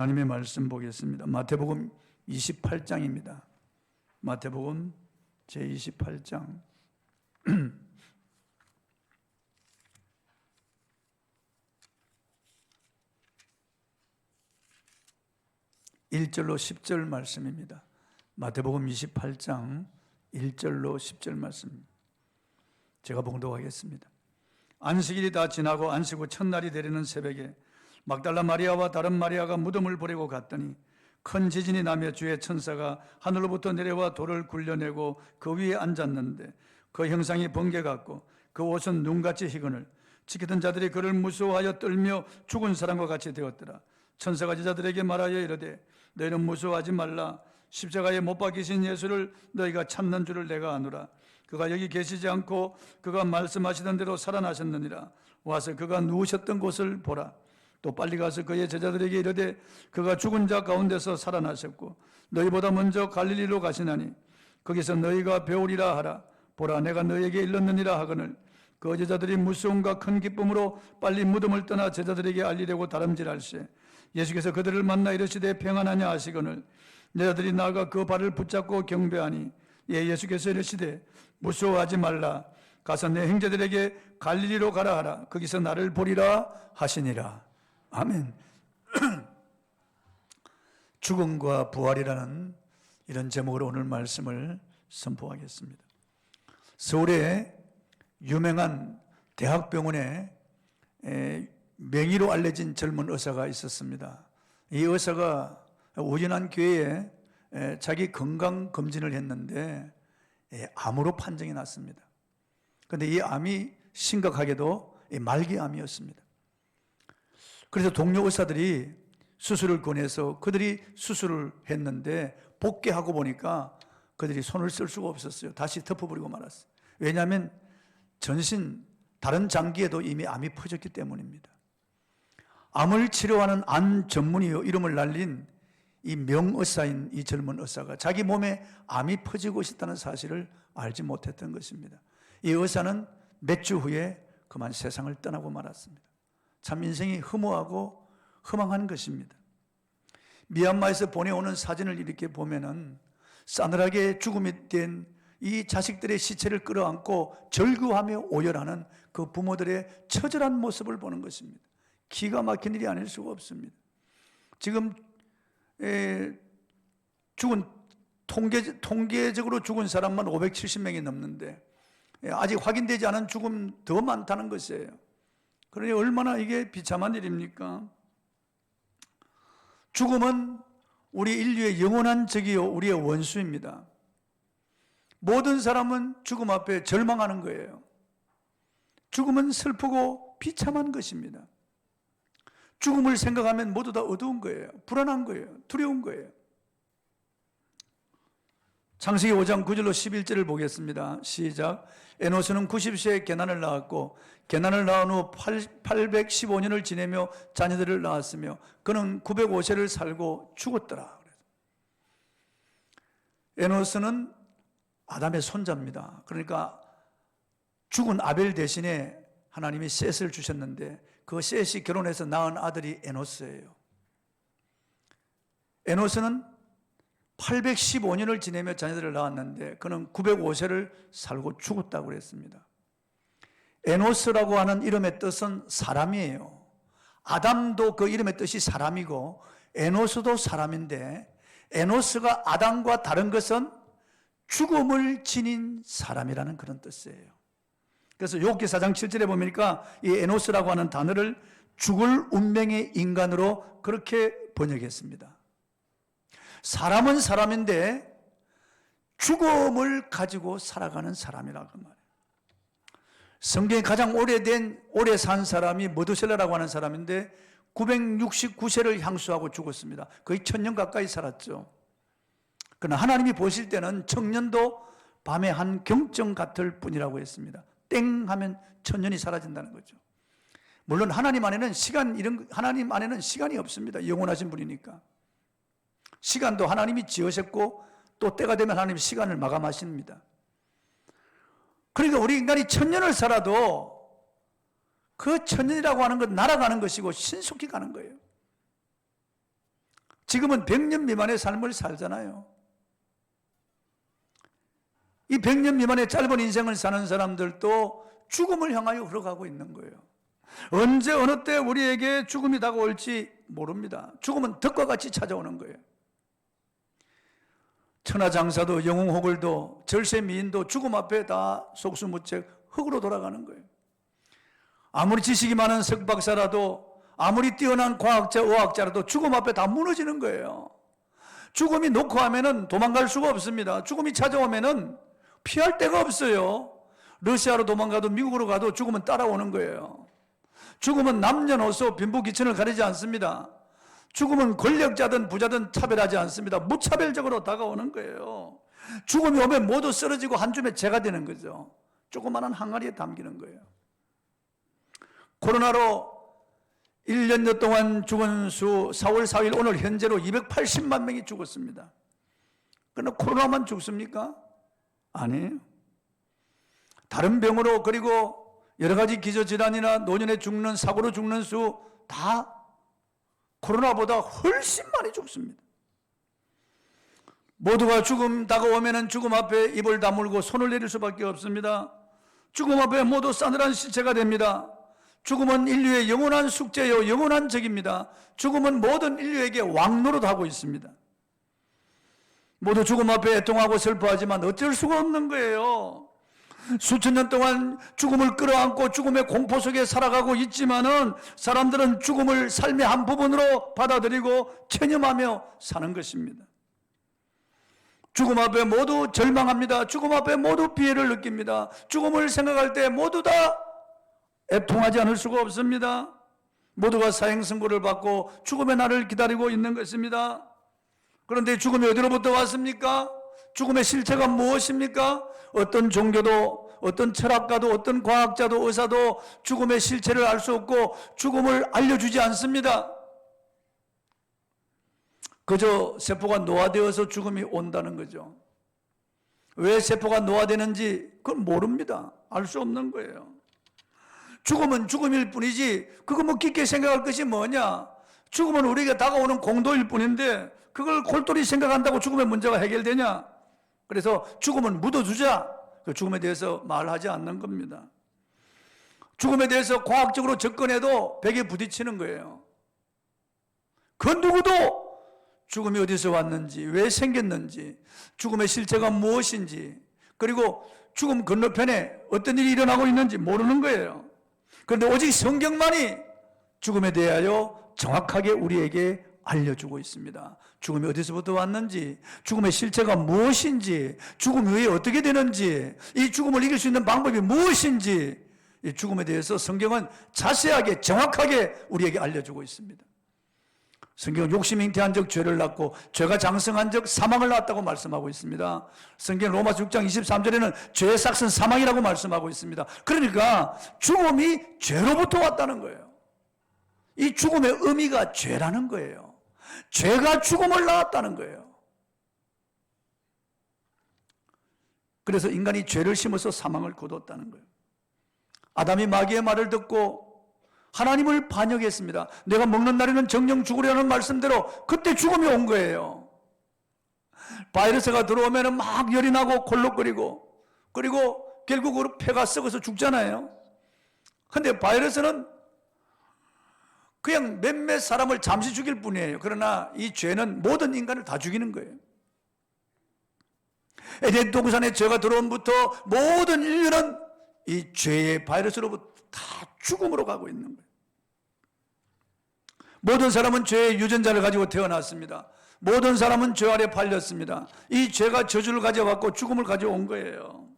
하나님의 말씀 보겠습니다. 마태복음 28장입니다. 마태복음 제28장 1절로 10절 말씀입니다. 마태복음 28장 1절로 10절 말씀 제가 봉독하겠습니다. 안식일이 다 지나고 안식 후 첫날이 되려는 새벽에 막달라 마리아와 다른 마리아가 무덤을 보려고 갔더니 큰 지진이 나며 주의 천사가 하늘로부터 내려와 돌을 굴려내고 그 위에 앉았는데 그 형상이 번개 같고 그 옷은 눈같이 희건을 지키던 자들이 그를 무서워하여 떨며 죽은 사람과 같이 되었더라. 천사가 제자들에게 말하여 이르되 너희는 무서워하지 말라. 십자가에 못 박히신 예수를 너희가 찾는 줄을 내가 아노라. 그가 여기 계시지 않고 그가 말씀하시던 대로 살아나셨느니라. 와서 그가 누우셨던 곳을 보라. 또 빨리 가서 그의 제자들에게 이르되 그가 죽은 자 가운데서 살아나셨고 너희보다 먼저 갈릴리로 가시나니 거기서 너희가 배우리라 하라. 보라, 내가 너희에게 일렀느니라 하거늘 그 제자들이 무서움과 큰 기쁨으로 빨리 무덤을 떠나 제자들에게 알리려고 다름질할세. 예수께서 그들을 만나 이르시되 평안하냐 하시거늘 제자들이 나아가 그 발을 붙잡고 경배하니 예수께서 이르시되 무서워하지 말라. 가서 내 형제들에게 갈릴리로 가라 하라. 거기서 나를 보리라 하시니라. 아멘. 죽음과 부활이라는 이런 제목으로 오늘 말씀을 선포하겠습니다. 서울의 유명한 대학병원에 명의로 알려진 젊은 의사가 있었습니다. 이 의사가 우연한 기회에 자기 건강검진을 했는데 암으로 판정이 났습니다. 그런데 이 암이 심각하게도 말기암이었습니다. 그래서 동료 의사들이 수술을 권해서 그들이 수술을 했는데 복귀하고 보니까 그들이 손을 쓸 수가 없었어요. 다시 덮어버리고 말았어요. 왜냐하면 전신 다른 장기에도 이미 암이 퍼졌기 때문입니다. 암을 치료하는 암 전문의요 이름을 날린 이 명의사인 이 젊은 의사가 자기 몸에 암이 퍼지고 있다는 사실을 알지 못했던 것입니다. 이 의사는 몇 주 후에 그만 세상을 떠나고 말았습니다. 참 인생이 허무하고 허망한 것입니다. 미얀마에서 보내오는 사진을 이렇게 보면은 싸늘하게 죽음이 된 이 자식들의 시체를 끌어안고 절규하며 오열하는 그 부모들의 처절한 모습을 보는 것입니다. 기가 막힌 일이 아닐 수가 없습니다. 지금 죽은 통계적으로 죽은 사람만 570명이 넘는데 아직 확인되지 않은 죽음 더 많다는 것이에요. 그러니 얼마나 이게 비참한 일입니까? 죽음은 우리 인류의 영원한 적이요 우리의 원수입니다. 모든 사람은 죽음 앞에 절망하는 거예요. 죽음은 슬프고 비참한 것입니다. 죽음을 생각하면 모두 다 어두운 거예요. 불안한 거예요. 두려운 거예요. 창세기 5장 9절로 11절을 보겠습니다. 시작. 에노스는 90세에 게난을 낳았고 게난을 낳은 후 815년을 지내며 자녀들을 낳았으며 그는 905세를 살고 죽었더라. 에노스는 아담의 손자입니다. 그러니까 죽은 아벨 대신에 하나님이 셋을 주셨는데 그 셋이 결혼해서 낳은 아들이 에노스예요. 에노스는 815년을 지내며 자녀들을 낳았는데 그는 905세를 살고 죽었다고 그랬습니다. 에노스라고 하는 이름의 뜻은 사람이에요. 아담도 그 이름의 뜻이 사람이고 에노스도 사람인데 에노스가 아담과 다른 것은 죽음을 지닌 사람이라는 그런 뜻이에요. 그래서 욥기 4장 7절에 보니까 이 에노스라고 하는 단어를 죽을 운명의 인간으로 그렇게 번역했습니다. 사람은 사람인데 죽음을 가지고 살아가는 사람이라고 말해요. 성경에 가장 오래 산 사람이 머두셀라라고 하는 사람인데 969세를 향수하고 죽었습니다. 거의 1000년 가까이 살았죠. 그러나 하나님이 보실 때는 청년도 밤의 한 경점 같을 뿐이라고 했습니다. 땡 하면 1000년이 사라진다는 거죠. 물론 하나님 안에는 시간이 없습니다. 영원하신 분이니까. 시간도 하나님이 지으셨고 또 때가 되면 하나님이 시간을 마감하십니다. 그러니까 우리 인간이 1000년을 살아도 그 1000년이라고 하는 건 날아가는 것이고 신속히 가는 거예요. 지금은 100년 미만의 삶을 살잖아요. 이 100년 미만의 짧은 인생을 사는 사람들도 죽음을 향하여 흘러가고 있는 거예요. 언제 어느 때 우리에게 죽음이 다가올지 모릅니다. 죽음은 덕과 같이 찾아오는 거예요. 천하장사도 영웅호걸도 절세미인도 죽음 앞에 다 속수무책 흙으로 돌아가는 거예요. 아무리 지식이 많은 석박사라도, 아무리 뛰어난 과학자, 의학자라도 죽음 앞에 다 무너지는 거예요. 죽음이 놓고 하면은 도망갈 수가 없습니다. 죽음이 찾아오면은 피할 데가 없어요. 러시아로 도망가도 미국으로 가도 죽음은 따라오는 거예요. 죽음은 남녀노소 빈부귀천을 가리지 않습니다. 죽음은 권력자든 부자든 차별하지 않습니다. 무차별적으로 다가오는 거예요. 죽음이 오면 모두 쓰러지고 한 줌의 재가 되는 거죠. 조그마한 항아리에 담기는 거예요. 코로나로 1년여 동안 죽은 수 4월 4일 오늘 현재로 280만 명이 죽었습니다. 그러나 코로나만 죽습니까? 아니에요. 다른 병으로, 그리고 여러 가지 기저질환이나 노년에 죽는, 사고로 죽는 수 다 코로나보다 훨씬 많이 죽습니다. 모두가 죽음 다가오면 죽음 앞에 입을 다물고 손을 내릴 수밖에 없습니다. 죽음 앞에 모두 싸늘한 시체가 됩니다. 죽음은 인류의 영원한 숙제요, 영원한 적입니다. 죽음은 모든 인류에게 왕노릇하고 있습니다. 모두 죽음 앞에 애통하고 슬퍼하지만 어쩔 수가 없는 거예요. 수천 년 동안 죽음을 끌어안고 죽음의 공포 속에 살아가고 있지만은 사람들은 죽음을 삶의 한 부분으로 받아들이고 체념하며 사는 것입니다. 죽음 앞에 모두 절망합니다. 죽음 앞에 모두 피해를 느낍니다. 죽음을 생각할 때 모두 다 애통하지 않을 수가 없습니다. 모두가 사형선고를 받고 죽음의 날을 기다리고 있는 것입니다. 그런데 죽음이 어디로부터 왔습니까? 죽음의 실체가 무엇입니까? 어떤 종교도, 어떤 철학가도, 어떤 과학자도, 의사도 죽음의 실체를 알 수 없고 죽음을 알려주지 않습니다. 그저 세포가 노화되어서 죽음이 온다는 거죠. 왜 세포가 노화되는지 그건 모릅니다. 알 수 없는 거예요. 죽음은 죽음일 뿐이지 그거 뭐 깊게 생각할 것이 뭐냐? 죽음은 우리에게 다가오는 공도일 뿐인데 그걸 골똘히 생각한다고 죽음의 문제가 해결되냐? 그래서 죽음은 묻어두자. 그 죽음에 대해서 말하지 않는 겁니다. 죽음에 대해서 과학적으로 접근해도 벽에 부딪히는 거예요. 그 누구도 죽음이 어디서 왔는지, 왜 생겼는지, 죽음의 실체가 무엇인지, 그리고 죽음 건너편에 어떤 일이 일어나고 있는지 모르는 거예요. 그런데 오직 성경만이 죽음에 대하여 정확하게 우리에게 알려주고 있습니다. 죽음이 어디서부터 왔는지, 죽음의 실체가 무엇인지, 죽음이 왜 어떻게 되는지, 이 죽음을 이길 수 있는 방법이 무엇인지, 이 죽음에 대해서 성경은 자세하게 정확하게 우리에게 알려주고 있습니다. 성경은 욕심이 잉태한 적 죄를 낳고 죄가 장성한 적 사망을 낳았다고 말씀하고 있습니다. 성경 로마서 6장 23절에는 죄의 삭은 사망이라고 말씀하고 있습니다. 그러니까 죽음이 죄로부터 왔다는 거예요. 이 죽음의 의미가 죄라는 거예요. 죄가 죽음을 낳았다는 거예요. 그래서 인간이 죄를 심어서 사망을 거뒀다는 거예요. 아담이 마귀의 말을 듣고 하나님을 반역했습니다. 내가 먹는 날에는 정령 죽으려는 말씀대로 그때 죽음이 온 거예요. 바이러스가 들어오면 막 열이 나고 콜록거리고, 그리고 결국으로 폐가 썩어서 죽잖아요. 근데 바이러스는 그냥 몇몇 사람을 잠시 죽일 뿐이에요. 그러나 이 죄는 모든 인간을 다 죽이는 거예요. 에덴 동산에 죄가 들어옴부터 모든 인류는 이 죄의 바이러스로부터 다 죽음으로 가고 있는 거예요. 모든 사람은 죄의 유전자를 가지고 태어났습니다. 모든 사람은 죄 아래 팔렸습니다. 이 죄가 저주를 가져왔고 죽음을 가져온 거예요.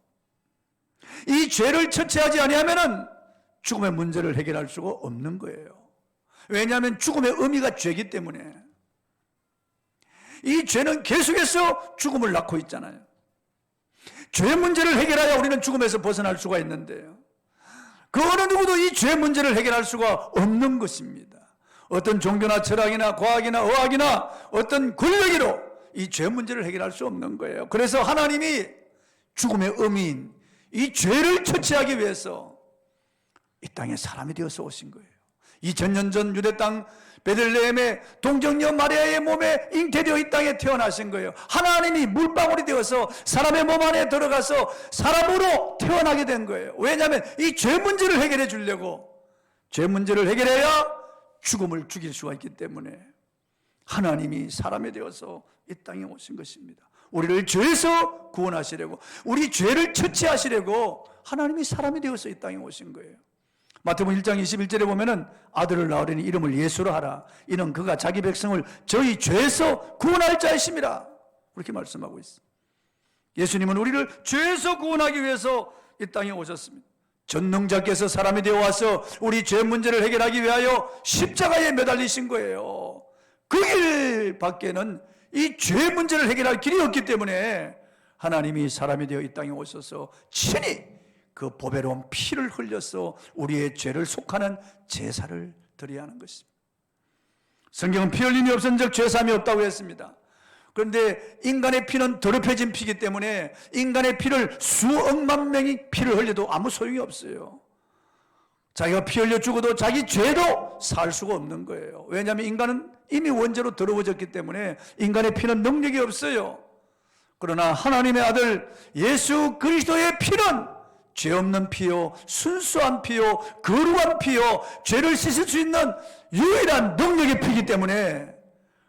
이 죄를 처치하지 아니하면은 죽음의 문제를 해결할 수가 없는 거예요. 왜냐하면 죽음의 의미가 죄이기 때문에. 이 죄는 계속해서 죽음을 낳고 있잖아요. 죄 문제를 해결해야 우리는 죽음에서 벗어날 수가 있는데요. 그 어느 누구도 이 죄 문제를 해결할 수가 없는 것입니다. 어떤 종교나 철학이나 과학이나 의학이나 어떤 권력으로 이 죄 문제를 해결할 수 없는 거예요. 그래서 하나님이 죽음의 의미인 이 죄를 처치하기 위해서 이 땅에 사람이 되어서 오신 거예요. 2000년 전 유대 땅 베들레헴의 동정녀 마리아의 몸에 잉태되어 이 땅에 태어나신 거예요. 하나님이 물방울이 되어서 사람의 몸 안에 들어가서 사람으로 태어나게 된 거예요. 왜냐하면 이 죄 문제를 해결해 주려고, 죄 문제를 해결해야 죽음을 죽일 수가 있기 때문에 하나님이 사람이 되어서 이 땅에 오신 것입니다. 우리를 죄에서 구원하시려고, 우리 죄를 처치하시려고 하나님이 사람이 되어서 이 땅에 오신 거예요. 마태복음 1장 21절에 보면은 아들을 낳으려니 이름을 예수로 하라. 이는 그가 자기 백성을 저희 죄에서 구원할 자이심이라. 그렇게 말씀하고 있습니다. 예수님은 우리를 죄에서 구원하기 위해서 이 땅에 오셨습니다. 전능자께서 사람이 되어 와서 우리 죄 문제를 해결하기 위하여 십자가에 매달리신 거예요. 그 길 밖에는 이 죄 문제를 해결할 길이 없기 때문에 하나님이 사람이 되어 이 땅에 오셔서 친히 그 보배로운 피를 흘려서 우리의 죄를 속하는 제사를 드려야 하는 것입니다. 성경은 피 흘림이 없은 적 죄사함이 없다고 했습니다. 그런데 인간의 피는 더럽혀진 피이기 때문에 인간의 피를 수억만 명이 피를 흘려도 아무 소용이 없어요. 자기가 피 흘려 죽어도 자기 죄도 살 수가 없는 거예요. 왜냐하면 인간은 이미 원죄로 더러워졌기 때문에 인간의 피는 능력이 없어요. 그러나 하나님의 아들 예수 그리스도의 피는 죄 없는 피요, 순수한 피요, 거룩한 피요, 죄를 씻을 수 있는 유일한 능력의 피이기 때문에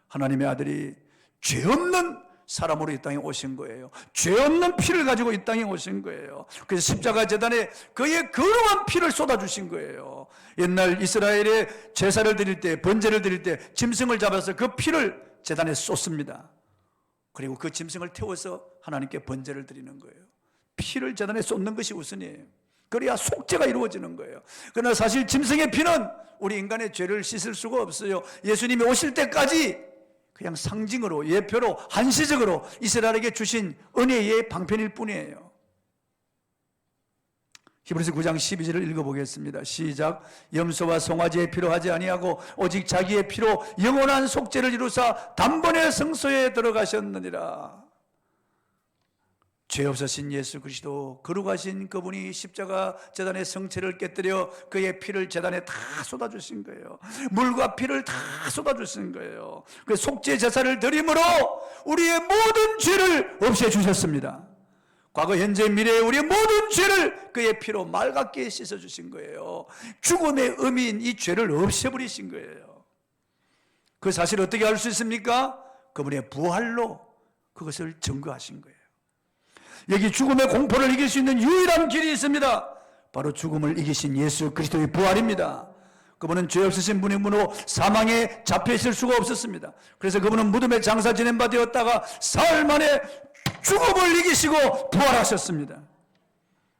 하나님의 아들이 죄 없는 사람으로 이 땅에 오신 거예요. 죄 없는 피를 가지고 이 땅에 오신 거예요. 그래서 십자가 제단에 그의 거룩한 피를 쏟아주신 거예요. 옛날 이스라엘의 제사를 드릴 때, 번제를 드릴 때 짐승을 잡아서 그 피를 제단에 쏟습니다. 그리고 그 짐승을 태워서 하나님께 번제를 드리는 거예요. 피를 제단에 쏟는 것이 우선이에요. 그래야 속죄가 이루어지는 거예요. 그러나 사실 짐승의 피는 우리 인간의 죄를 씻을 수가 없어요. 예수님이 오실 때까지 그냥 상징으로, 예표로, 한시적으로 이스라엘에게 주신 은혜의 방편일 뿐이에요. 히브리서 9장 12절을 읽어보겠습니다. 시작. 염소와 송아지의 피로 하지 아니하고 오직 자기의 피로 영원한 속죄를 이루사 단번에 성소에 들어가셨느니라. 죄 없으신 예수 그리스도, 거룩하신 그분이 십자가 제단의 성체를 깨뜨려 그의 피를 제단에 다 쏟아주신 거예요. 물과 피를 다 쏟아주신 거예요. 그 속죄 제사를 드림으로 우리의 모든 죄를 없애주셨습니다. 과거, 현재, 미래의 우리의 모든 죄를 그의 피로 맑게 씻어주신 거예요. 죽음의 의미인 이 죄를 없애버리신 거예요. 그 사실을 어떻게 알 수 있습니까? 그분의 부활로 그것을 증거하신 거예요. 여기 죽음의 공포를 이길 수 있는 유일한 길이 있습니다. 바로 죽음을 이기신 예수 그리스도의 부활입니다. 그분은 죄 없으신 분이므로 사망에 잡혀 있을 수가 없었습니다. 그래서 그분은 무덤에 장사 지낸 바 되었다가 사흘 만에 죽음을 이기시고 부활하셨습니다.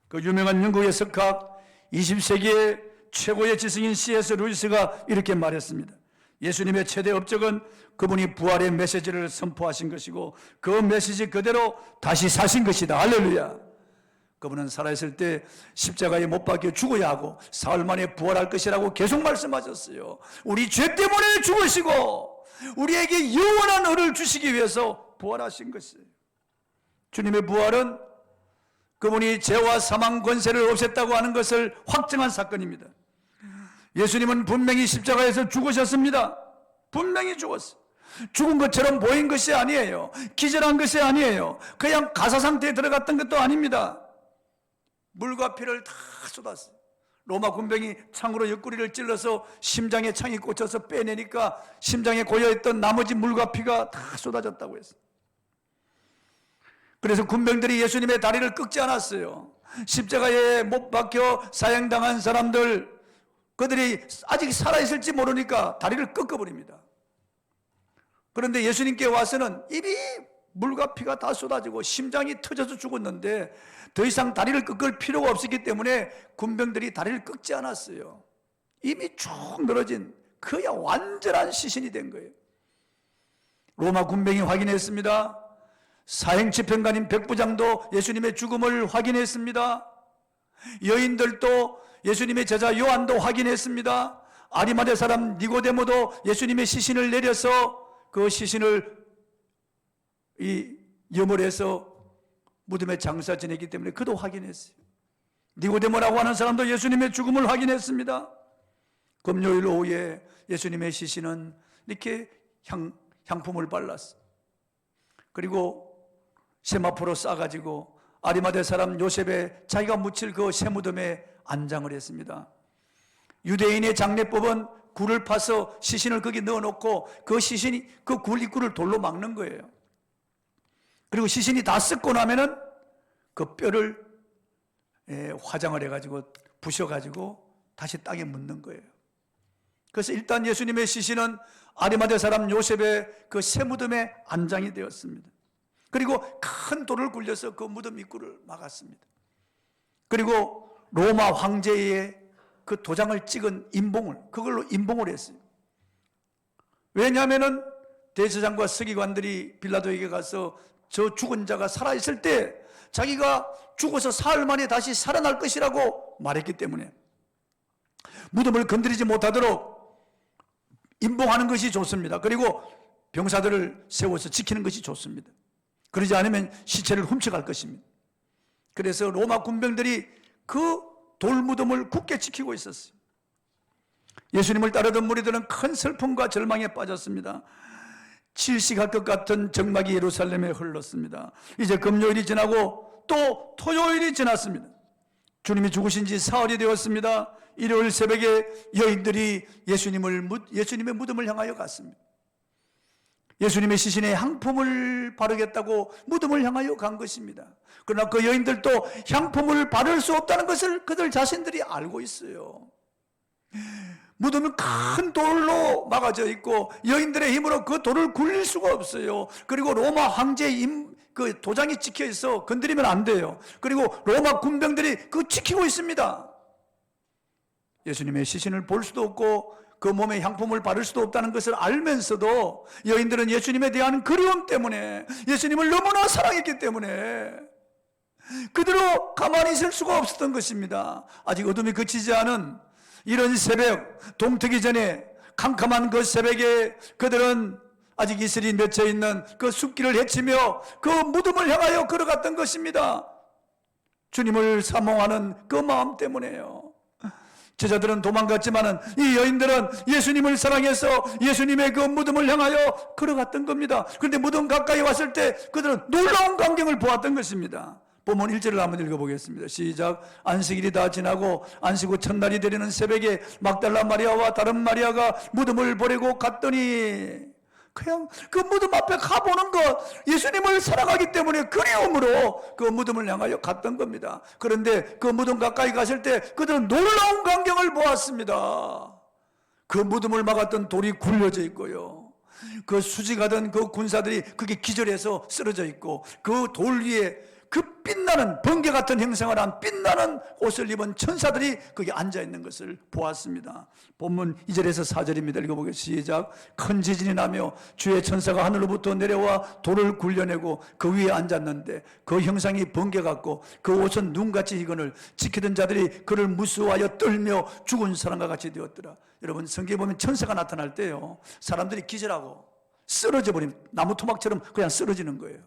그 유명한 영국의 석학 20세기의 최고의 지성인 C.S. 루이스가 이렇게 말했습니다. 예수님의 최대 업적은 그분이 부활의 메시지를 선포하신 것이고 그 메시지 그대로 다시 사신 것이다. 할렐루야. 그분은 살아있을 때 십자가에 못 박혀 죽어야 하고 사흘 만에 부활할 것이라고 계속 말씀하셨어요. 우리 죄 때문에 죽으시고 우리에게 영원한 의를 주시기 위해서 부활하신 것이에요. 주님의 부활은 그분이 죄와 사망 권세를 없앴다고 하는 것을 확증한 사건입니다. 예수님은 분명히 십자가에서 죽으셨습니다. 분명히 죽었어요. 죽은 것처럼 보인 것이 아니에요. 기절한 것이 아니에요. 그냥 가사 상태에 들어갔던 것도 아닙니다. 물과 피를 다 쏟았어요. 로마 군병이 창으로 옆구리를 찔러서 심장에 창이 꽂혀서 빼내니까 심장에 고여있던 나머지 물과 피가 다 쏟아졌다고 했어요. 그래서 군병들이 예수님의 다리를 꺾지 않았어요. 십자가에 못 박혀 사형당한 사람들, 그들이 아직 살아있을지 모르니까 다리를 꺾어버립니다. 그런데 예수님께 와서는 이미 물과 피가 다 쏟아지고 심장이 터져서 죽었는데 더 이상 다리를 꺾을 필요가 없었기 때문에 군병들이 다리를 꺾지 않았어요. 이미 쭉 늘어진 그야 완전한 시신이 된 거예요. 로마 군병이 확인했습니다. 사행집행관인 백부장도 예수님의 죽음을 확인했습니다. 여인들도 예수님의 제자 요한도 확인했습니다. 아리마대 사람 니고데모도 예수님의 시신을 내려서 그 시신을 염을해서 무덤에 장사 지내기 때문에 그도 확인했어요. 니고데모라고 하는 사람도 예수님의 죽음을 확인했습니다. 금요일 오후에 예수님의 시신은 이렇게 향품을 발랐어. 그리고 세마포로 싸가지고 아리마대 사람 요셉의 자기가 묻힐 그 쇠무덤에 안장을 했습니다. 유대인의 장례법은 굴을 파서 시신을 거기 넣어놓고 그 시신이 그 굴 입구를 돌로 막는 거예요. 그리고 시신이 다 썩고 나면은 그 뼈를 화장을 해가지고 부셔가지고 다시 땅에 묻는 거예요. 그래서 일단 예수님의 시신은 아리마대 사람 요셉의 그 쇠무덤에 안장이 되었습니다. 그리고 큰 돌을 굴려서 그 무덤 입구를 막았습니다. 그리고 로마 황제의 그 도장을 찍은 인봉을, 그걸로 인봉을 했어요. 왜냐하면은 대제사장과 서기관들이 빌라도에게 가서 저 죽은 자가 살아있을 때 자기가 죽어서 사흘 만에 다시 살아날 것이라고 말했기 때문에 무덤을 건드리지 못하도록 인봉하는 것이 좋습니다. 그리고 병사들을 세워서 지키는 것이 좋습니다. 그러지 않으면 시체를 훔쳐갈 것입니다. 그래서 로마 군병들이 그 돌무덤을 굳게 지키고 있었어요. 예수님을 따르던 무리들은 큰 슬픔과 절망에 빠졌습니다. 질식할 것 같은 정막이 예루살렘에 흘렀습니다. 이제 금요일이 지나고 또 토요일이 지났습니다. 주님이 죽으신 지 사흘이 되었습니다. 일요일 새벽에 여인들이 예수님의 무덤을 향하여 갔습니다. 예수님의 시신에 향품을 바르겠다고 무덤을 향하여 간 것입니다. 그러나 그 여인들도 향품을 바를 수 없다는 것을 그들 자신들이 알고 있어요. 무덤은 큰 돌로 막아져 있고 여인들의 힘으로 그 돌을 굴릴 수가 없어요. 그리고 로마 황제의 그 도장이 찍혀 있어 건드리면 안 돼요. 그리고 로마 군병들이 그 지키고 있습니다. 예수님의 시신을 볼 수도 없고 그 몸에 향품을 바를 수도 없다는 것을 알면서도 여인들은 예수님에 대한 그리움 때문에, 예수님을 너무나 사랑했기 때문에 그대로 가만히 있을 수가 없었던 것입니다. 아직 어둠이 그치지 않은 이런 새벽, 동트기 전에 캄캄한 그 새벽에 그들은 아직 이슬이 맺혀 있는 그 숲길을 헤치며 그 무덤을 향하여 걸어갔던 것입니다. 주님을 사모하는 그 마음 때문에요. 제자들은 도망갔지만은 이 여인들은 예수님을 사랑해서 예수님의 그 무덤을 향하여 걸어갔던 겁니다. 그런데 무덤 가까이 왔을 때 그들은 놀라운 광경을 보았던 것입니다. 본문 1절을 한번 읽어보겠습니다. 시작. 안식일이 다 지나고 안식 후 첫날이 되려는 새벽에 막달라 마리아와 다른 마리아가 무덤을 보려고 갔더니, 그냥 그 무덤 앞에 가보는 것, 예수님을 사랑하기 때문에 그리움으로 그 무덤을 향하여 갔던 겁니다. 그런데 그 무덤 가까이 갔을 때 그들은 놀라운 광경을 보았습니다. 그 무덤을 막았던 돌이 굴려져 있고요, 그 수직하던 그 군사들이 그게 기절해서 쓰러져 있고, 그 돌 위에 그 빛나는 번개 같은 형상을 한 빛나는 옷을 입은 천사들이 거기 앉아있는 것을 보았습니다. 본문 2절에서 4절입니다. 읽어보겠습니다. 시작. 큰 지진이 나며 주의 천사가 하늘로부터 내려와 돌을 굴려내고 그 위에 앉았는데 그 형상이 번개 같고 그 옷은 눈같이 희건을 지키던 자들이 그를 무수하여 떨며 죽은 사람과 같이 되었더라. 여러분, 성경에 보면 천사가 나타날 때요, 사람들이 기절하고 쓰러져 버리면 나무 토막처럼 그냥 쓰러지는 거예요.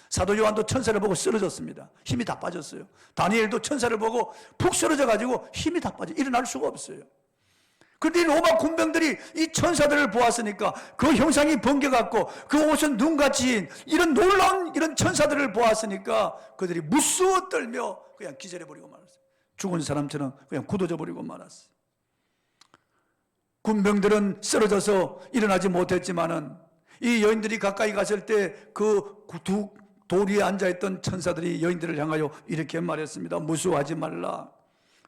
사도 요한도 천사를 보고 쓰러졌습니다. 힘이 다 빠졌어요. 다니엘도 천사를 보고 푹 쓰러져 가지고 힘이 다 빠져 일어날 수가 없어요. 그런데 로마 군병들이 이 천사들을 보았으니까 그 형상이 번개 같고 그 옷은 눈같이 이런 놀라운 이런 천사들을 보았으니까 그들이 무수어 떨며 그냥 기절해 버리고 말았어요. 죽은 사람처럼 그냥 굳어져 버리고 말았어요. 군병들은 쓰러져서 일어나지 못했지만은 이 여인들이 가까이 갔을 때 그 두 돌 위에 앉아있던 천사들이 여인들을 향하여 이렇게 말했습니다. 무수하지 말라.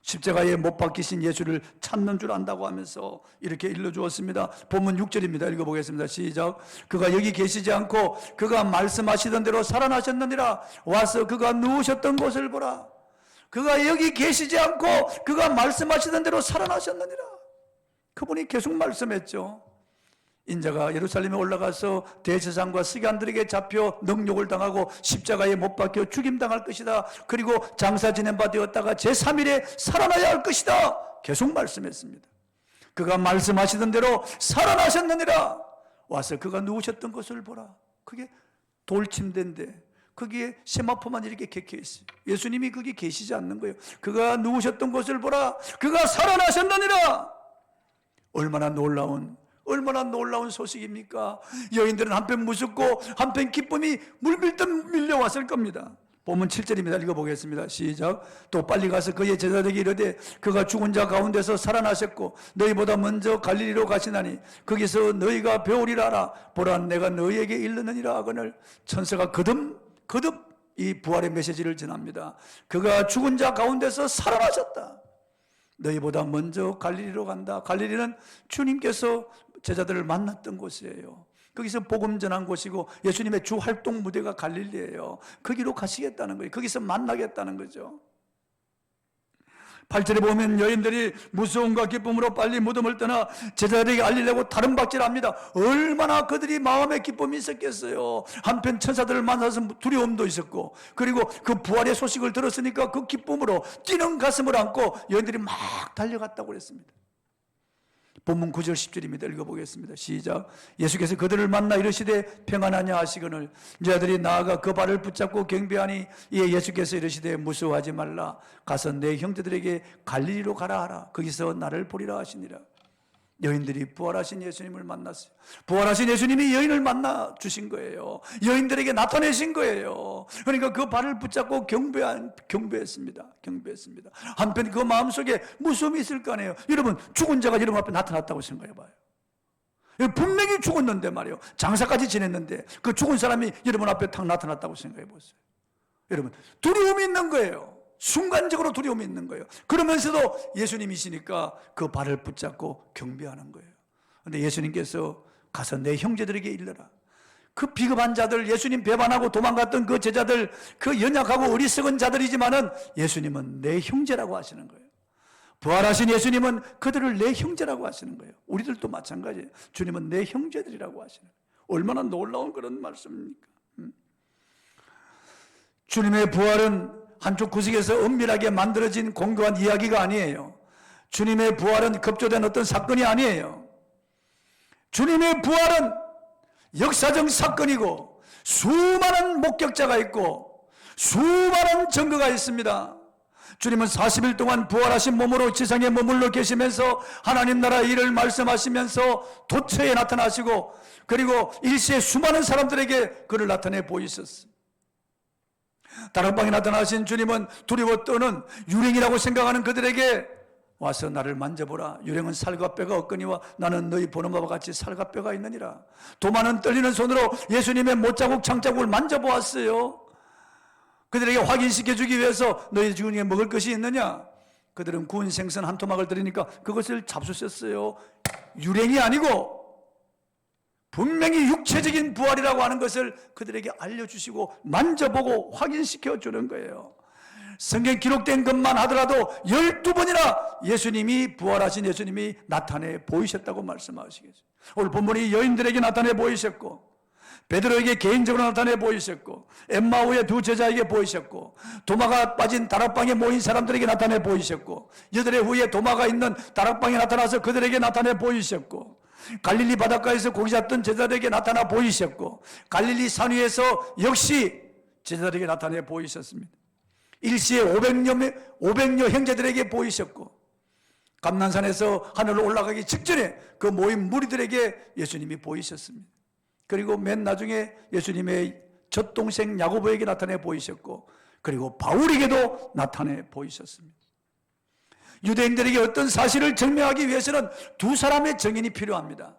십자가에 못 박히신 예수를 찾는 줄 안다고 하면서 이렇게 일러주었습니다. 본문 6절입니다. 읽어보겠습니다. 시작. 그가 여기 계시지 않고 그가 말씀하시던 대로 살아나셨느니라. 와서 그가 누우셨던 곳을 보라. 그가 여기 계시지 않고 그가 말씀하시던 대로 살아나셨느니라. 그분이 계속 말씀했죠. 인자가 예루살렘에 올라가서 대제사장과 서기관들에게 잡혀 능욕을 당하고 십자가에 못 박혀 죽임당할 것이다. 그리고 장사 지낸 바 되었다가 제3일에 살아나야 할 것이다. 계속 말씀했습니다. 그가 말씀하시던 대로 살아나셨느니라. 와서 그가 누우셨던 것을 보라. 그게 돌침대인데 거기에 세마포만 이렇게 객혀 있어요. 예수님이 거기 계시지 않는 거예요. 그가 누우셨던 곳을 보라. 그가 살아나셨느니라. 얼마나 놀라운 소식입니까? 여인들은 한편 무섭고 한편 기쁨이 물밀듯 밀려왔을 겁니다. 본문 7절입니다. 읽어보겠습니다. 시작. 또 빨리 가서 그의 제자들에게 이르되 그가 죽은 자 가운데서 살아나셨고 너희보다 먼저 갈릴리로 가시나니 거기서 너희가 배우리라 하라. 보라 내가 너희에게 이르느니라 하거늘. 천사가 거듭 이 부활의 메시지를 전합니다. 그가 죽은 자 가운데서 살아나셨다. 너희보다 먼저 갈릴리로 간다. 갈릴리는 주님께서 제자들을 만났던 곳이에요. 거기서 복음 전한 곳이고 예수님의 주 활동 무대가 갈릴리예요. 거기로 가시겠다는 거예요. 거기서 만나겠다는 거죠. 8절에 보면 여인들이 무서움과 기쁨으로 빨리 무덤을 떠나 제자들에게 알리려고 다름박질합니다. 얼마나 그들이 마음에 기쁨이 있었겠어요. 한편 천사들을 만나서 두려움도 있었고, 그리고 그 부활의 소식을 들었으니까 그 기쁨으로 뛰는 가슴을 안고 여인들이 막 달려갔다고 그랬습니다. 본문 9절 10절입니다. 읽어보겠습니다. 시작. 예수께서 그들을 만나 이르시되 평안하냐 하시거늘 여자들이 나아가 그 발을 붙잡고 경배하니 이에 예수께서 이르시되 무서워하지 말라. 가서 내 형제들에게 갈릴리로 가라 하라. 거기서 나를 보리라 하시니라. 여인들이 부활하신 예수님을 만났어요. 부활하신 예수님이 여인을 만나 주신 거예요. 여인들에게 나타내신 거예요. 그러니까 그 발을 붙잡고 경배했습니다. 한편 그 마음속에 무서움이 있을 거 아니에요. 여러분, 죽은 자가 여러분 앞에 나타났다고 생각해 봐요. 분명히 죽었는데 말이에요. 장사까지 지냈는데 그 죽은 사람이 여러분 앞에 탁 나타났다고 생각해 보세요. 여러분, 두려움이 있는 거예요. 순간적으로 두려움이 있는 거예요. 그러면서도 예수님이시니까 그 발을 붙잡고 경배하는 거예요. 그런데 예수님께서 가서 내 형제들에게 일러라. 그 비겁한 자들, 예수님 배반하고 도망갔던 그 제자들, 그 연약하고 어리석은 자들이지만은 예수님은 내 형제라고 하시는 거예요. 부활하신 예수님은 그들을 내 형제라고 하시는 거예요. 우리들도 마찬가지예요. 주님은 내 형제들이라고 하시는 거예요. 얼마나 놀라운 그런 말씀입니까? 주님의 부활은 한쪽 구석에서 은밀하게 만들어진 공고한 이야기가 아니에요. 주님의 부활은 급조된 어떤 사건이 아니에요. 주님의 부활은 역사적 사건이고 수많은 목격자가 있고 수많은 증거가 있습니다. 주님은 40일 동안 부활하신 몸으로 지상에 머물러 계시면서 하나님 나라 일을 말씀하시면서 도처에 나타나시고, 그리고 일시에 수많은 사람들에게 그를 나타내 보이셨어요. 다락방에 나타나신 주님은 두려워 떠는 유령이라고 생각하는 그들에게 와서 나를 만져보라. 유령은 살과 뼈가 없거니와 나는 너희 보는 바와 같이 살과 뼈가 있느니라. 도마는 떨리는 손으로 예수님의 못자국 창자국을 만져보았어요. 그들에게 확인시켜주기 위해서 너희 중에 먹을 것이 있느냐? 그들은 구운 생선 한 토막을 드리니까 그것을 잡수셨어요. 유령이 아니고 분명히 육체적인 부활이라고 하는 것을 그들에게 알려주시고 만져보고 확인시켜 주는 거예요. 성경 기록된 것만 하더라도 12번이나 예수님이, 부활하신 예수님이 나타내 보이셨다고 말씀하시겠죠. 오늘 본문이 여인들에게 나타내 보이셨고, 베드로에게 개인적으로 나타내 보이셨고, 엠마오의 두 제자에게 보이셨고, 도마가 빠진 다락방에 모인 사람들에게 나타내 보이셨고, 8해 후에 도마가 있는 다락방에 나타나서 그들에게 나타내 보이셨고, 갈릴리 바닷가에서 고기 잡던 제자들에게 나타나 보이셨고, 갈릴리 산 위에서 역시 제자들에게 나타내 보이셨습니다. 일시에 500여 형제들에게 보이셨고, 감난산에서 하늘로 올라가기 직전에 그 모인 무리들에게 예수님이 보이셨습니다. 그리고 맨 나중에 예수님의 젖동생 야고보에게 나타내 보이셨고, 그리고 바울에게도 나타내 보이셨습니다. 유대인들에게 어떤 사실을 증명하기 위해서는 두 사람의 증인이 필요합니다.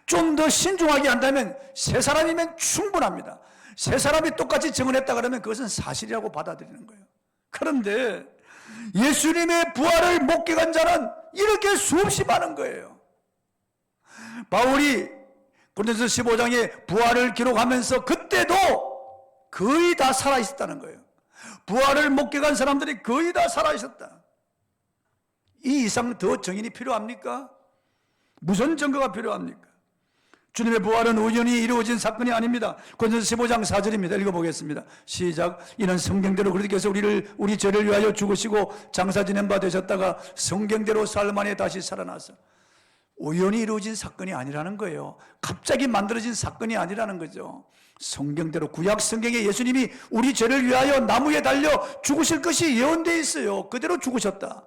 좀 더 신중하게 한다면 세 사람이면 충분합니다. 세 사람이 똑같이 증언했다 그러면 그것은 사실이라고 받아들이는 거예요. 그런데 예수님의 부활을 목격한 자는 이렇게 수없이 많은 거예요. 바울이 고린도서 15장에 부활을 기록하면서 그때도 거의 다 살아있었다는 거예요. 부활을 목격한 사람들이 거의 다 살아있었다. 이 이상 더 증인이 필요합니까? 무슨 증거가 필요합니까? 주님의 부활은 우연히 이루어진 사건이 아닙니다. 고린도서 15장 4절입니다. 읽어보겠습니다. 시작. 이는 성경대로 그리스도께서 우리 죄를 위하여 죽으시고 장사 지낸 바 되셨다가 성경대로 사흘 만에 다시 살아나서, 우연히 이루어진 사건이 아니라는 거예요. 갑자기 만들어진 사건이 아니라는 거죠. 성경대로, 구약 성경에 예수님이 우리 죄를 위하여 나무에 달려 죽으실 것이 예언되어 있어요. 그대로 죽으셨다.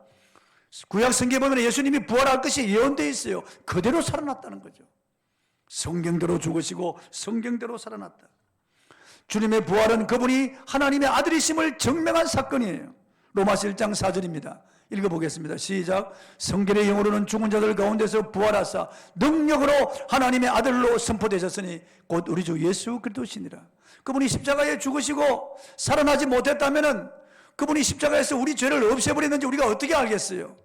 구약 성경에 보면 예수님이 부활할 것이 예언되어 있어요. 그대로 살아났다는 거죠. 성경대로 죽으시고 성경대로 살아났다. 주님의 부활은 그분이 하나님의 아들이심을 증명한 사건이에요. 로마서 1장 4절입니다. 읽어보겠습니다. 시작. 성경의 영으로는 죽은 자들 가운데서 부활하사 능력으로 하나님의 아들로 선포되셨으니 곧 우리 주 예수 그리스도시니라. 그분이 십자가에 죽으시고 살아나지 못했다면 그분이 십자가에서 우리 죄를 없애버렸는지 우리가 어떻게 알겠어요?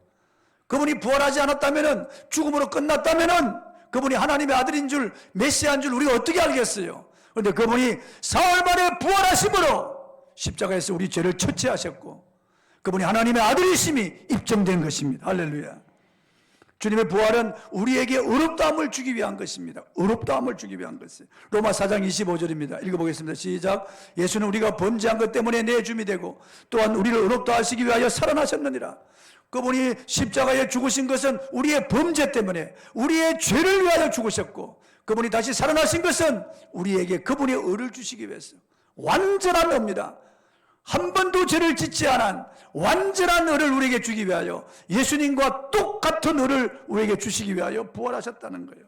그분이 부활하지 않았다면, 죽음으로 끝났다면 그분이 하나님의 아들인 줄, 메시아인 줄 우리가 어떻게 알겠어요? 그런데 그분이 사흘 만에 부활하심으로 십자가에서 우리 죄를 처치하셨고 그분이 하나님의 아들이심이 입증된 것입니다. 할렐루야. 주님의 부활은 우리에게 의롭다함을 주기 위한 것입니다. 의롭다함을 주기 위한 것이에요. 로마 4장 25절입니다. 읽어보겠습니다. 시작. 예수는 우리가 범죄한 것 때문에 내줌이 되고 또한 우리를 의롭다 하시기 위하여 살아나셨느니라. 그분이 십자가에 죽으신 것은 우리의 범죄 때문에 우리의 죄를 위하여 죽으셨고 그분이 다시 살아나신 것은 우리에게 그분의 의를 주시기 위해서 완전한 의입니다. 한 번도 죄를 짓지 않은 완전한 의를 우리에게 주기 위하여 예수님과 똑같은 의를 우리에게 주시기 위하여 부활하셨다는 거예요.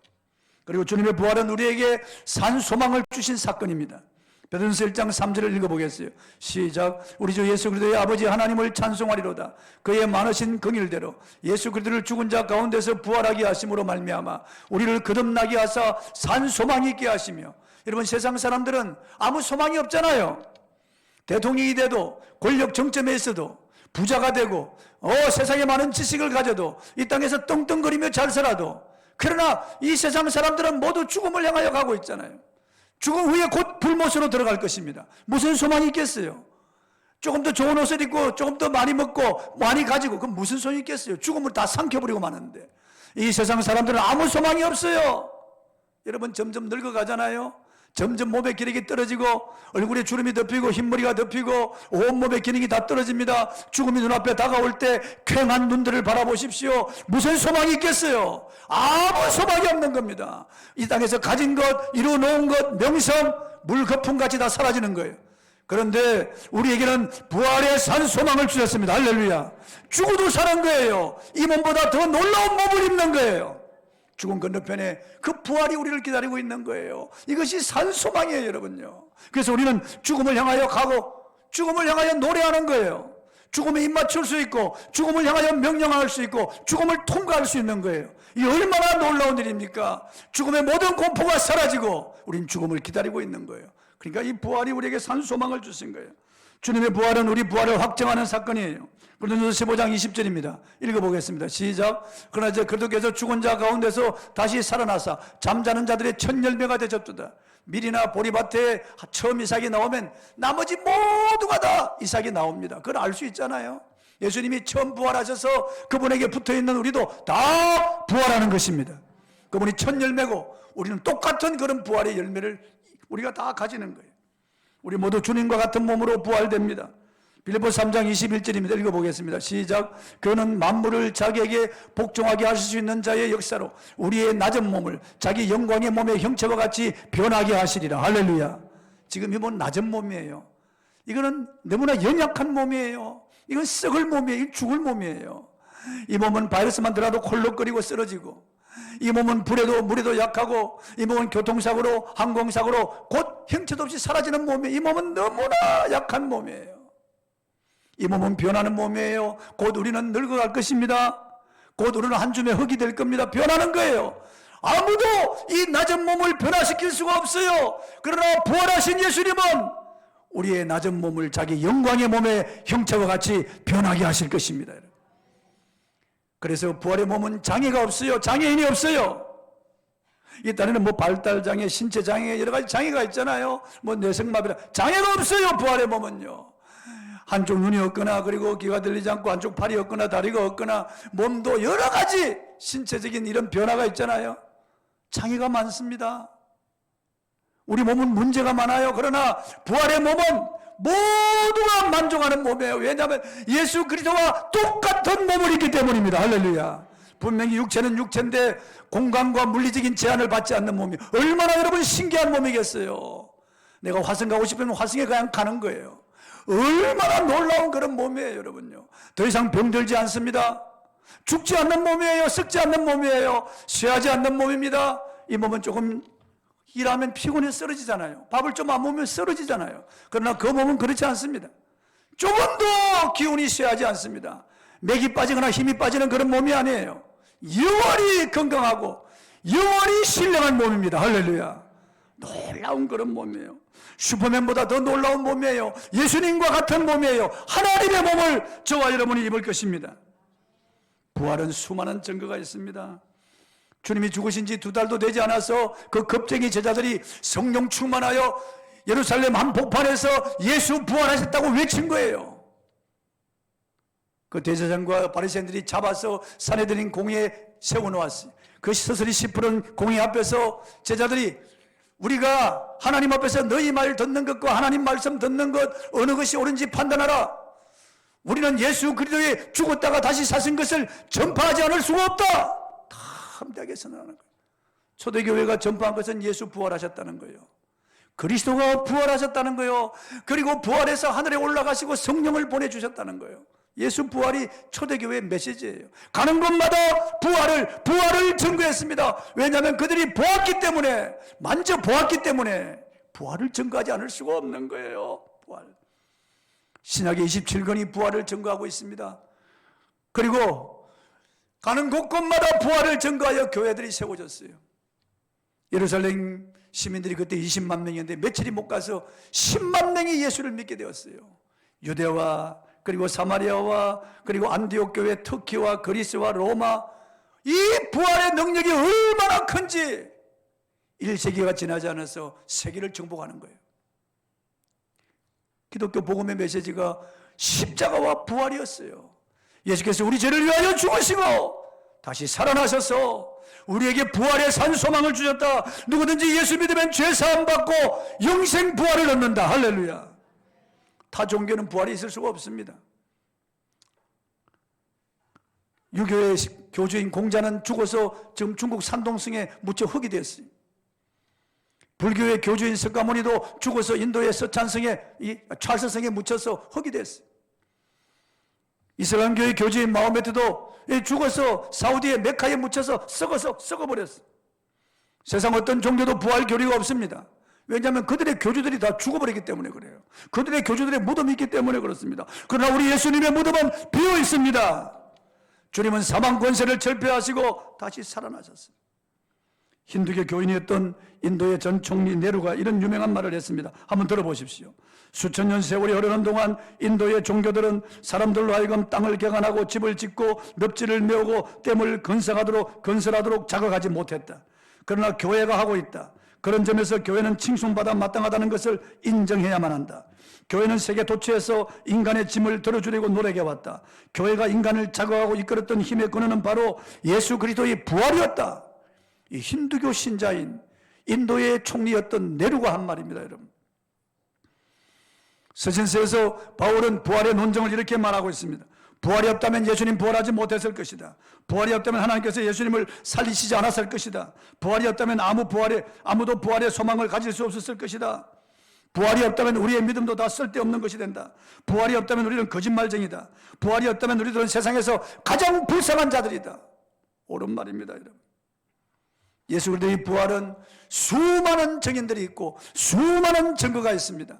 그리고 주님의 부활은 우리에게 산 소망을 주신 사건입니다. 베드로전서 1장 3절을 읽어보겠어요. 시작. 우리 주 예수 그리스도의 아버지 하나님을 찬송하리로다. 그의 많으신 긍휼대로 예수 그리스도를 죽은 자 가운데서 부활하게 하심으로 말미암아 우리를 거듭나게 하사 산 소망이 있게 하시며. 여러분, 세상 사람들은 아무 소망이 없잖아요. 대통령이 돼도, 권력 정점에 있어도, 부자가 되고 세상에 많은 지식을 가져도, 이 땅에서 떵떵거리며 잘 살아도, 그러나 이 세상 사람들은 모두 죽음을 향하여 가고 있잖아요. 죽음 후에 곧 불못으로 들어갈 것입니다. 무슨 소망이 있겠어요? 조금 더 좋은 옷을 입고 조금 더 많이 먹고 많이 가지고 그럼 무슨 소용이 있겠어요? 죽음을 다 삼켜버리고 마는데. 이 세상 사람들은 아무 소망이 없어요. 여러분, 점점 늙어가잖아요. 점점 몸의 기력이 떨어지고 얼굴에 주름이 덮이고 흰머리가 덮이고 온몸의 기능이 다 떨어집니다. 죽음이 눈앞에 다가올 때 퀭한 눈들을 바라보십시오. 무슨 소망이 있겠어요? 아무 소망이 없는 겁니다. 이 땅에서 가진 것, 이루어놓은 것, 명성, 물거품같이 다 사라지는 거예요. 그런데 우리에게는 부활의 산 소망을 주셨습니다. 할렐루야. 죽어도 사는 거예요. 이 몸보다 더 놀라운 몸을 입는 거예요. 죽음 건너편에 그 부활이 우리를 기다리고 있는 거예요. 이것이 산 소망이에요, 여러분요. 그래서 우리는 죽음을 향하여 가고 죽음을 향하여 노래하는 거예요. 죽음에 입맞출 수 있고 죽음을 향하여 명령할 수 있고 죽음을 통과할 수 있는 거예요. 이 얼마나 놀라운 일입니까? 죽음의 모든 공포가 사라지고 우린 죽음을 기다리고 있는 거예요. 그러니까 이 부활이 우리에게 산 소망을 주신 거예요. 주님의 부활은 우리 부활을 확정하는 사건이에요. 고린도서 15장 20절입니다. 읽어보겠습니다. 시작. 그러나 이제 그리스도께서 죽은 자 가운데서 다시 살아나사 잠자는 자들의 첫 열매가 되셨도다. 밀이나 보리밭에 처음 이삭이 나오면 나머지 모두가 다 이삭이 나옵니다. 그걸 알 수 있잖아요. 예수님이 처음 부활하셔서 그분에게 붙어있는 우리도 다 부활하는 것입니다. 그분이 첫 열매고 우리는 똑같은 그런 부활의 열매를 우리가 다 가지는 거예요. 우리 모두 주님과 같은 몸으로 부활됩니다. 빌립보서 3장 21절입니다. 읽어보겠습니다. 시작. 그는 만물을 자기에게 복종하게 하실 수 있는 자의 역사로 우리의 낮은 몸을 자기 영광의 몸의 형체와 같이 변하게 하시리라. 할렐루야. 지금 이 몸은 낮은 몸이에요. 이거는 너무나 연약한 몸이에요. 이건 썩을 몸이에요. 이건 죽을 몸이에요. 이 몸은 바이러스만 들어도 콜록거리고 쓰러지고, 이 몸은 불에도 물에도 약하고, 이 몸은 교통사고로 항공사고로 곧 형체도 없이 사라지는 몸이에요. 이 몸은 너무나 약한 몸이에요. 이 몸은 변하는 몸이에요. 곧 우리는 늙어갈 것입니다. 곧 우리는 한 줌의 흙이 될 겁니다. 변하는 거예요. 아무도 이 낮은 몸을 변화시킬 수가 없어요. 그러나 부활하신 예수님은 우리의 낮은 몸을 자기 영광의 몸의 형체와 같이 변하게 하실 것입니다. 그래서 부활의 몸은 장애가 없어요. 장애인이 없어요. 이 땅에는 뭐 발달장애, 신체장애, 여러 가지 장애가 있잖아요. 뭐 뇌성마비라. 장애가 없어요. 부활의 몸은요. 한쪽 눈이 없거나, 그리고 귀가 들리지 않고 한쪽 팔이 없거나 다리가 없거나, 몸도 여러 가지 신체적인 이런 변화가 있잖아요. 장애가 많습니다. 우리 몸은 문제가 많아요. 그러나 부활의 몸은 모두가 만족하는 몸이에요. 왜냐하면 예수 그리스도와 똑같은 몸을 입기 때문입니다. 할렐루야. 분명히 육체는 육체인데 공간과 물리적인 제한을 받지 않는 몸이 얼마나 여러분 신기한 몸이겠어요. 내가 화성 가고 싶으면 화성에 그냥 가는 거예요. 얼마나 놀라운 그런 몸이에요, 여러분요. 더 이상 병들지 않습니다. 죽지 않는 몸이에요. 썩지 않는 몸이에요. 쇠하지 않는 몸입니다. 이 몸은 조금 일하면 피곤해 쓰러지잖아요. 밥을 좀 안 먹으면 쓰러지잖아요. 그러나 그 몸은 그렇지 않습니다. 조금도 기운이 쇠하지 않습니다. 맥이 빠지거나 힘이 빠지는 그런 몸이 아니에요. 영원히 건강하고 영원히 신령한 몸입니다. 할렐루야. 놀라운 그런 몸이에요. 슈퍼맨보다 더 놀라운 몸이에요. 예수님과 같은 몸이에요. 하나님의 몸을 저와 여러분이 입을 것입니다. 부활은 수많은 증거가 있습니다. 주님이 죽으신 지 2달도 되지 않아서 그 겁쟁이 제자들이 성령 충만하여 예루살렘 한복판에서 예수 부활하셨다고 외친 거예요. 그 대제사장과 바리새인들이 잡아서 산헤드린 공회에 세워놓았어요. 그 서슬이 시푸른 공회 앞에서 제자들이 우리가 하나님 앞에서 너희 말 듣는 것과 하나님 말씀 듣는 것 어느 것이 옳은지 판단하라. 우리는 예수 그리스도의 죽었다가 다시 사신 것을 전파하지 않을 수가 없다. 다 함대하게 선언하는 거예요. 초대교회가 전파한 것은 예수 부활하셨다는 거예요. 그리스도가 부활하셨다는 거예요. 그리고 부활해서 하늘에 올라가시고 성령을 보내주셨다는 거예요. 예수 부활이 초대교회의 메시지예요. 가는 곳마다 부활을 증거했습니다. 왜냐하면 그들이 보았기 때문에, 만져 보았기 때문에 부활을 증거하지 않을 수가 없는 거예요. 부활. 신약의 27권이 부활을 증거하고 있습니다. 그리고 가는 곳곳마다 부활을 증거하여 교회들이 세워졌어요. 예루살렘 시민들이 그때 20만 명이었는데 며칠이 못 가서 10만 명이 예수를 믿게 되었어요. 유대와 그리고 사마리아와 그리고 안디옥 교회, 터키와 그리스와 로마, 이 부활의 능력이 얼마나 큰지 1세기가 지나지 않아서 세계를 정복하는 거예요. 기독교 복음의 메시지가 십자가와 부활이었어요. 예수께서 우리 죄를 위하여 죽으시고 다시 살아나셔서 우리에게 부활의 산 소망을 주셨다. 누구든지 예수 믿으면 죄 사함 받고 영생 부활을 얻는다. 할렐루야. 타 종교는 부활이 있을 수가 없습니다. 유교의 교주인 공자는 죽어서 지금 중국 산동성에 묻혀 흙이 됐어요. 불교의 교주인 석가모니도 죽어서 인도의 서찬성에, 이 찰스성에 묻혀서 흙이 됐어요. 이슬람교의 교주인 마호메트도 죽어서 사우디의 메카에 묻혀서 썩어버렸어요. 세상 어떤 종교도 부활 교리가 없습니다. 왜냐하면 그들의 교주들이 다 죽어버리기 때문에 그래요. 그들의 교주들의 무덤이 있기 때문에 그렇습니다. 그러나 우리 예수님의 무덤은 비어 있습니다. 주님은 사망 권세를 철폐하시고 다시 살아나셨습니다. 힌두교 교인이었던 인도의 전 총리 네루가 이런 유명한 말을 했습니다. 한번 들어보십시오. 수천 년 세월이 흐르는 동안 인도의 종교들은 사람들로 하여금 땅을 개간하고 집을 짓고 늪지를 메우고 댐을 건설하도록 자극하지 못했다. 그러나 교회가 하고 있다. 그런 점에서 교회는 칭송받아 마땅하다는 것을 인정해야만 한다. 교회는 세계 도처에서 인간의 짐을 들어주려고 노력해왔다. 교회가 인간을 자극하고 이끌었던 힘의 근원은 바로 예수 그리스도의 부활이었다. 이 힌두교 신자인 인도의 총리였던 네루가 한 말입니다, 여러분. 서신서에서 바울은 부활의 논증을 이렇게 말하고 있습니다. 부활이 없다면 예수님 부활하지 못했을 것이다. 부활이 없다면 하나님께서 예수님을 살리시지 않았을 것이다. 부활이 없다면 아무도 부활의 소망을 가질 수 없었을 것이다. 부활이 없다면 우리의 믿음도 다 쓸데없는 것이 된다. 부활이 없다면 우리는 거짓말쟁이다. 부활이 없다면 우리들은 세상에서 가장 불쌍한 자들이다. 옳은 말입니다, 여러분. 예수 그리스도의 부활은 수많은 증인들이 있고 수많은 증거가 있습니다.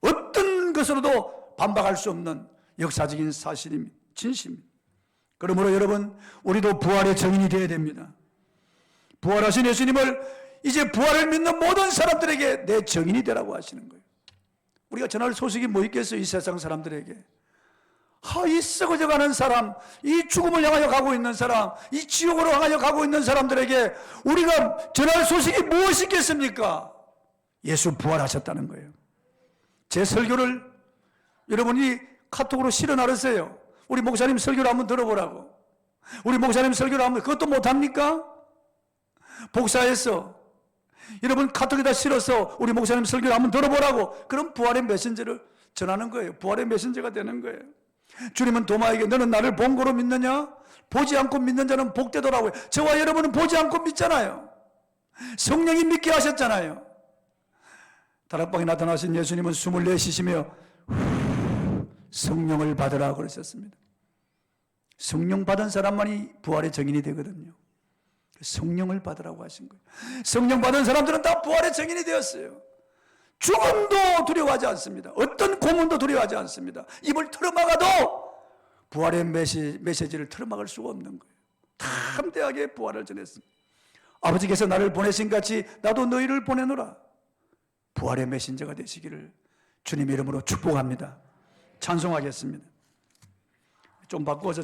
어떤 것으로도 반박할 수 없는 역사적인 사실입니다. 진실입니다. 그러므로 여러분, 우리도 부활의 증인이 되어야 됩니다. 부활하신 예수님을 이제 부활을 믿는 모든 사람들에게 내 증인이 되라고 하시는 거예요. 우리가 전할 소식이 뭐 있겠어요? 이 세상 사람들에게. 이 썩어져가는 사람, 이 죽음을 향하여 가고 있는 사람, 이 지옥으로 향하여 가고 있는 사람들에게 우리가 전할 소식이 무엇이 있겠습니까? 예수 부활하셨다는 거예요. 제 설교를 여러분이 카톡으로 실어 나르세요. 우리 목사님 설교를 한번 들어보라고. 우리 목사님 설교를 한번, 그것도 못합니까? 복사해서 여러분 카톡에다 실어서 우리 목사님 설교를 한번 들어보라고. 그럼 부활의 메신저를 전하는 거예요. 부활의 메신저가 되는 거예요. 주님은 도마에게 너는 나를 본 거로 믿느냐? 보지 않고 믿는 자는 복되더라고요. 저와 여러분은 보지 않고 믿잖아요. 성령이 믿게 하셨잖아요. 다락방에 나타나신 예수님은 숨을 내쉬시며 성령을 받으라 그러셨습니다. 성령 받은 사람만이 부활의 증인이 되거든요. 성령을 받으라고 하신 거예요. 성령 받은 사람들은 다 부활의 증인이 되었어요. 죽음도 두려워하지 않습니다. 어떤 고문도 두려워하지 않습니다. 입을 틀어막아도 부활의 메시지를 틀어막을 수가 없는 거예요. 담대하게 부활을 전했습니다. 아버지께서 나를 보내신 같이 나도 너희를 보내노라. 부활의 메신저가 되시기를 주님의 이름으로 축복합니다. 찬송하겠습니다. 좀 바꿔서